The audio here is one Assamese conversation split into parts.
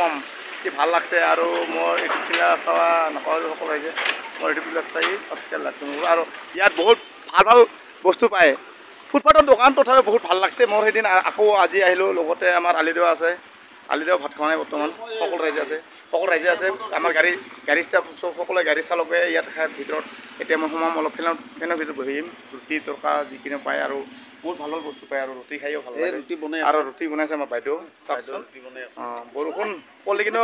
ক'ম কি ভাল লাগছে আৰু মোৰ ইউটিউব চেনেল চাৱা নকওঁ সকলো ৰাইজে মোৰ ইউটিউববিলাক চাই ছাবস্ক্ৰাইব লাইক কৰিব আৰু ইয়াত বহুত ভাল ভাল বস্তু পায় ফুটপাথৰ দোকান তথাপি বহুত ভাল লাগছে মোৰ সেইদিন আকৌ আজি আহিলোঁ লগতে আমাৰ আলিদেউ আছে আলিদেউ ভাত খোৱা নাই বৰ্তমান সকলো ৰাইজে আছে আমাৰ গাড়ী ষ্টাফ চব সকলোৱে গাড়ী চালকে ইয়াত খাই ভিতৰত এতিয়া মই সোমাম অলপ ফেনৰ ভিতৰত বহিম ৰুটি তৰকা যিখিনি পায় আৰু বহুত ভাল ভাল বস্তু পায় আৰু ৰুটি খাইও ভাল লাগে আৰু ৰুটি বনাইছে আমাৰ বাইদেউ চাওকচোন অঁ বৰষুণ পৰিলে কিন্তু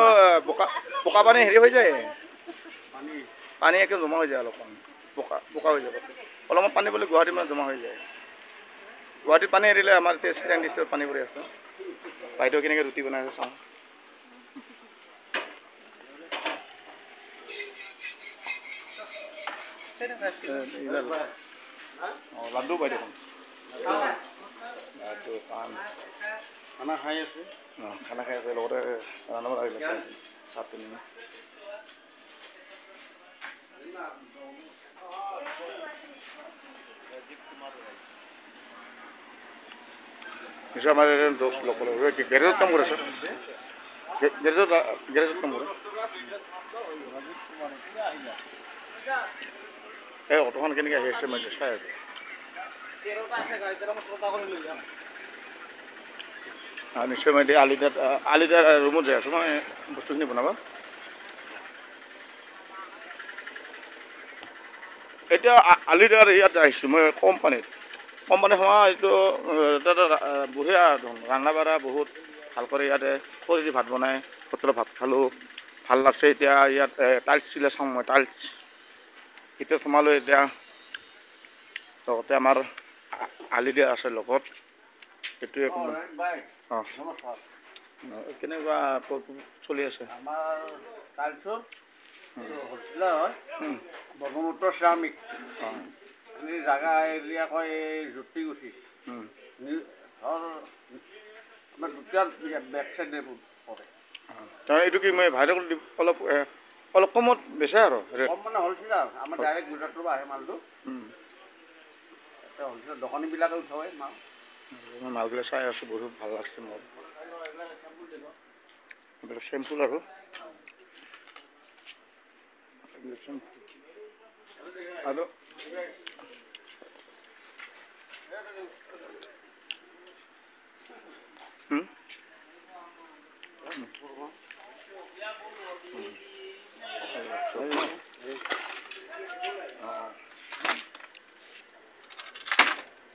বোকা পানী হেৰি হৈ যায় পানী একে জমা হৈ যায় অলপমান বোকা হৈ যাব অলপমান পানী বোলে গুৱাহাটীত মানে জমা হৈ যায় গুৱাহাটীত পানী এৰিলে আমাৰ এতিয়া চিৰাং ডিষ্ট্ৰিক্টত পানী পৰি আছে বাইদেউ কেনেকৈ ৰুটি বনাই আছে চাওঁ অঁ লাড্ডু পাই দেখোন লাড্ডু পাণ খানা খাই আছে অঁ খানা খাই আছে লগতে ৰান্ধিব লাগিলে চাটনি নিশ্চয় আমাৰ দোষ লগ গেৰেজত কাম কৰে ছাৰ গেৰেজত কাম কৰে এই অটোখন কেনেকৈ আহি আছে মই চাই আছোঁ নিশ্চয় মই এতিয়া আলিদা ৰুমত যাই আছোঁ মই বস্তুখিনি বনাব এতিয়া আলিদাৰ ইয়াত আহিছোঁ মই কোম্পানীত সোমোৱা এইটো বঢ়িয়া ৰান্ধা বাঢ়া বহুত ভাল কৰে ইয়াতে খৰি দি ভাত বনাই হোটেলত ভাত খালোঁ ভাল লাগছে এতিয়া ইয়াত টাইলছ চিলে চাওঁ মই টাইলছ ভিতৰত সোমালোঁ এতিয়া লগতে আমাৰ আলিদা আছে লগত সেইটোৱে অঁ কেনেকুৱা চলি আছে আমাৰ টাইলছৰ হোটেলাৰ হয় ব্ৰহ্মপুত্ৰ শ্ৰামিক জাগা এৰিয়া কয় জ্যোতিকুছি ধৰ আমাৰ দুটা বেক চাইডে পৰে এইটো কি মই ভাইৰেল অলপ কমত বেচে আৰু কম মানে হ'লচেলাৰ আমাৰ ডাইৰেক্ট গুজৰাটৰ পৰা আহে মালটো এটা হ'লচেলাৰ দোকানীবিলাকে উঠায় মাল মই মালবিলাক চাই আছোঁ বহুত ভাল লাগছে মোৰ এইবিলাক চেম্পুল আৰু আৰু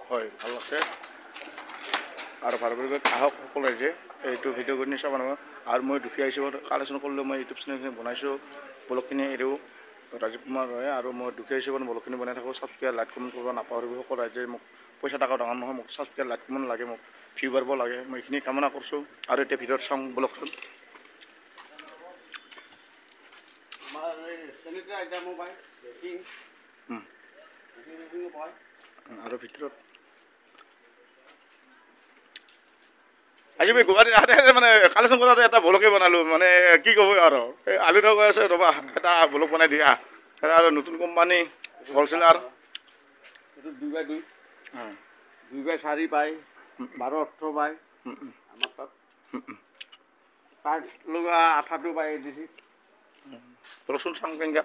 হয় ভাল লাগছে আৰু ভাল কৰি আহক সকলোৱে যে এইটো ভিডিঅ' কৰি চাব নাপাব আৰু মই দুখীয়া হিচাপত কালেকশ্যন কৰিলোঁ মই ইউটিউব চেনেলখিনি বনাইছোঁ ব্লগখিনি এৰিও ৰাজীৱ কুমাৰ হয় আৰু মই দুখীয়া হিচাপত ব্লগখিনি বনাই থাকোঁ ছাবস্ক্ৰাইব লাইক কমেণ্ট কৰিব নাপাহৰিব সকলো ৰাইজে মোক পইচা টকা ডাঙৰ নহয় মোক ছাবস্ক্ৰাইব লাইক কমেণ্ট লাগে মোক ভিউ বাঢ়িব লাগে মই এইখিনি কামনা কৰিছোঁ আৰু এতিয়া ভিডিঅ'ত চাওঁ ব্লগচোন আৰু ভিতৰত আজি মই গুৱাহাটীত আহোঁতে মানে কালেকশ্যন কৰাতে এটা ব্লগে বনালোঁ মানে কি ক'ব আৰু এই আলুটা কৈ আছে ৰ'বা এটা ব্লগ বনাই দিয়া আৰু নতুন কোম্পানী হ'লচেলাৰ এইটো 2x2 2x4 পায় 12-18 পায় আমাৰ তাত টাইলছ লগা আঠাটো পায় দিছি ৰচুন চাং কেংগা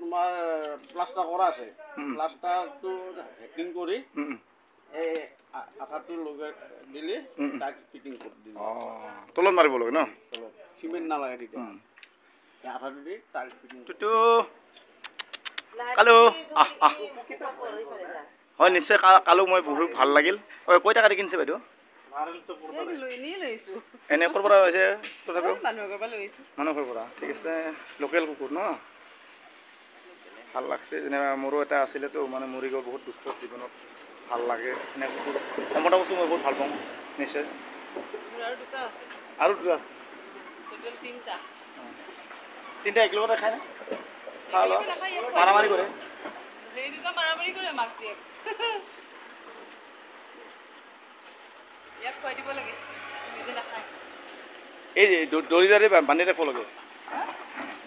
তোমাৰ প্লাষ্টাৰ কৰা আছে প্লাষ্টাৰটো হেকিং কৰি এই আঠাটো লগাই দিলে টাইলছ ফিটিং কৰি দিলে তলত মাৰিব লাগে ন তলত চিমেণ্ট নালাগে তেতিয়া আঠাটো দি টাইলছ ফিটিং কালো হয় নিশ্চয় কালো মই বহুত ভাল লাগিল কৈ টাকা দি কিনিছে বাইদেউ এনে ক'ৰ পৰা হৈছে তথাপিও মানুহৰ পৰা ঠিক আছে লোকেল কুকুৰ ন ভাল লাগছে যেনিবা মোৰো এটা আছিলেতো মানে মৰি গ'ল বহুত দুখত জীৱনত ভাল লাগে এনে কুকুৰ সম্পূৰ্ণ বস্তু মই বহুত ভাল পাওঁ নিশ্চয় আৰু দুটা আছে তিনিটা একেলগতে খায় না মাৰামাৰি কৰে এই দৰি দাৰি বান্ধি ৰাখিব লাগে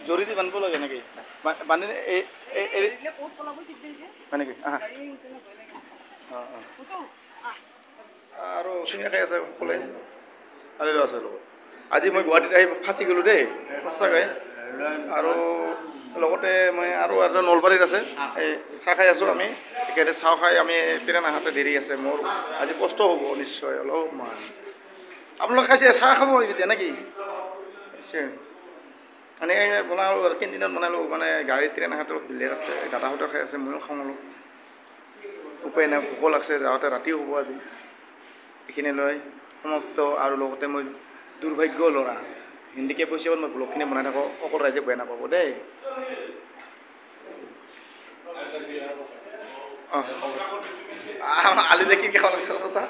জৰি দি বান্ধিব লাগে নেকি বান্ধি হয় নেকি আৰু চিঙৰা খাই আছে সকলোৱে আলি ল'ৰা ছোৱালী লগত আজি মই গুৱাহাটীত আহি ফাঁচি গ'লোঁ দেই সঁচাকৈ আৰু লগতে মই আৰু এজন নলবাৰীত আছে এই চাহ খাই আছোঁ আমি একেবাৰে চাহ খাই আমি ট্ৰেইন আহোঁতে দেৰি আছে মোৰ আজি কষ্ট হ'ব নিশ্চয় অলপমান আপোনালোক খাইছে চাহ খাব এতিয়া নেকি নিশ্চয় মানে বনালোঁ আৰু কেণ্টিনত বনালোঁ মানে গাড়ী ট্ৰেইন আহাতে অলপ দিলেই আছে দাদাহঁতে খাই আছে ময়ো খাওঁ অলপ উপায় নাই ভোক লাগছে যাওঁতে ৰাতিও হ'ব আজি এইখিনি লৈ সমাপ্ত আৰু লগতে মই দুৰ্ভাগ্য ল'ৰা হিন্দীকে কৈছে মই ব্লগখিনি বনাই থাকোঁ সকলো ৰাইজে বেয়া নাপাব দেই অঁ আলি দেখি খাব লাগিছে তাত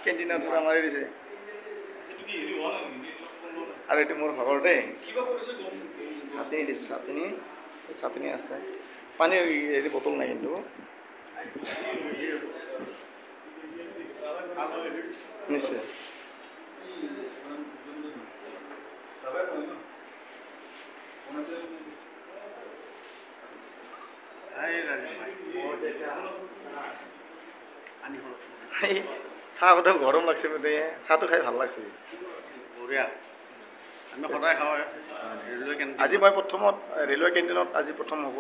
কেণ্টিনত পূৰা মাৰি দিছে আৰু এইটো মোৰ ভাগৰ দেই চাটনি দিছে চাটনি আছে পানীৰ হেৰি বটল নাই কিন্তু নিশ্চয় চাহ কথা গৰম লাগছে বোলে চাহটো খাই ভাল লাগছে বঢ়িয়া আমি সদায় খাওঁ ৰেলৱে কেণ্টিন আজি মই প্ৰথমত ৰেলৱে কেণ্টিনত আজি প্ৰথম হ'ব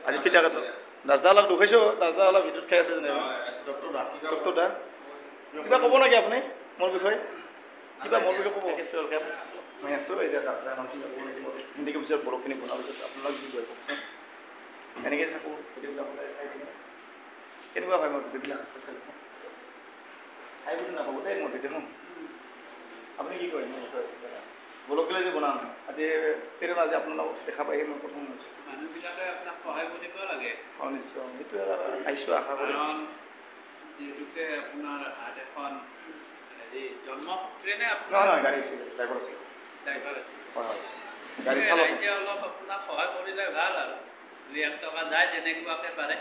আজি পিঠা কাটো দাসদা অলপ দুখাইছোঁ দাসদা অলপ ভিতৰত খাই আছে যেনিবা ডক্টৰ দা কিবা ক'ব নেকি আপুনি মোৰ বিষয়ে কিবা মোৰ বিষয়ে ক'ব মই আছোঁ এতিয়া হিন্দীকে পিছত বৰফখিনি বনোৱাৰ পিছত আপোনালোক কি কয় কওকচোন এনেকৈ থাকোঁ ভিডিঅ'বিলাক চাই কিনে কেনেকুৱা হয় মই ভিডিঅ'বিলাক খাই বুলি নাপাব দেই মই ভিডিঅ' আপুনি কি কয় বলকিলে যে বনাম আজি ট্ৰেইনত আজি আপোনালোক দেখা পাই মই প্ৰথম হৈছোঁ মানুহবিলাকে আপোনাক সহায় কৰিব লাগে অঁ নিশ্চয় সেইটো আহিছোঁ আশা কৰি যিহেতুকে আপোনাৰ হাত এখন হেৰি জন্মসূত্ৰেনে নহয় নহয় গাড়ী আছিল ড্ৰাইভাৰ আছিল ড্ৰাইভাৰ আছিল হয় হয় গাড়ী চালক ৰাইজে অলপ আপোনাক সহায় কৰিলে ভাল আৰু 2-1 টকা যায় যেনেকুৱাকৈ পাৰে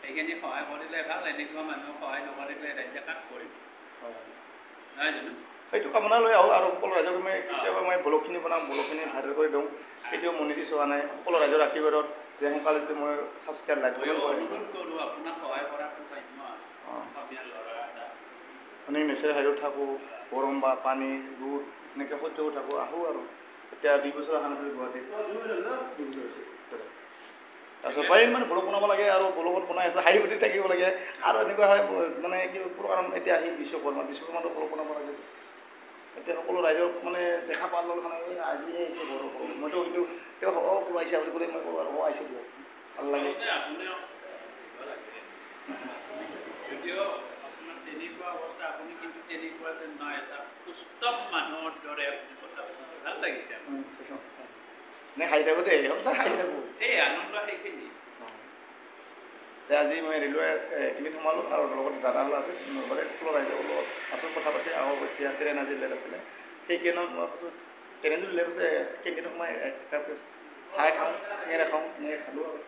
সেইখিনি সহায় কৰিলে ভাল এনেকুৱা মানুহক সহায় নকৰিলে ৰাইজে কাক কৰিব হয় নহয় জানো সেইটো কামনা লৈ আহোঁ আৰু সকলো ৰাইজক মই কেতিয়াবা মই ব্লগখিনি বনাম ব্লগখিনি ভাইৰেল কৰি দিওঁ কেতিয়াও মনিটিছ হোৱা নাই সকলো ৰাইজৰ আশীৰ্বাদত যে সোনকালে যদি মই ছাবস্ক্ৰাইব লাইক অনুৰোধ কৰোঁ আপোনাক সহায় কৰাটো কাম্য অসমীয়া ল'ৰা এটা আমি নেচাৰেল হাইৰত থাকোঁ গৰম বা পানী ৰ'দ এনেকৈ সহ্য কৰি থাকোঁ আহোঁ আৰু এতিয়া 2 বছৰ অহা নাছিলোঁ গুৱাহাটীত 2 বছৰ হৈছে তাৰপিছত পাৰিম মানে ব্লগ বনাব লাগে আৰু ব্লগত বনাই আছে হাঁহি উঠি থাকিব লাগে আৰু এনেকুৱা হয় মানে কি প্ৰগ্ৰাম এতিয়া আহি বিশ্বকৰ্মাটো ব্লগ বনাব লাগে এতিয়া সকলো ৰাইজক মানে দেখা পোৱাৰ লগে মানে আজিহে আহিছে বৰ মইতো কিন্তু তেওঁ সকলো আহিছে বুলি ক'লে মই ক'লোঁ আৰু আহিছোঁ দিয়ক ভাল লাগে যদিও আপোনাৰ তেনেকুৱা অৱস্থা আপুনি কিন্তু তেনেকুৱা যেন নহয় এটা সুস্থ মানুহৰ দৰে আপুনি কথা পাতিছে ভাল লাগিছে নে খাই থাকোঁ দেই খাই থাকোঁ সেই আনন্দ সেইখিনি আজি মই ৰেলৱে টিভিত সোমালোঁ আৰু লগত দাদাহঁত আছে নলবাৰী সকলো ৰাইজৰ লগত আছোঁ কথা পাতি আহোঁ এতিয়া ট্ৰেইন আজি লেট আছিলে সেই ট্ৰেইনত মই কৈছোঁ ট্ৰেইনটো লেট আছে কেণ্টিনত সোমাই চাহ খাওঁ চিঙেৰা খাওঁ এনেকৈ খালোঁ আৰু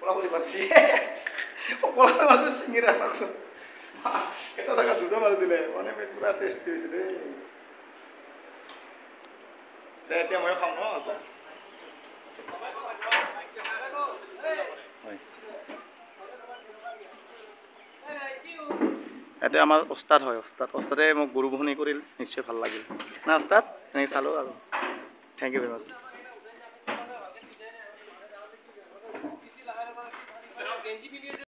পলাবলৈ পাৰছি পলাবলৈ পাৰছি চিঙিৰা চাওকচোন এটা জেগাত 2টা মাৰি দিলে মানে পুৰা টেষ্টি হৈছে দেই এতিয়া মই খাওঁ ন ইয়াতে আমাৰ ওস্তাদ হয় ওস্তাদে মোক গুৰুবহনি কৰিল নিশ্চয় ভাল লাগিল না ওস্তাদ এনেকৈ চালোঁ আৰু থেংক ইউ ভেৰি মাছ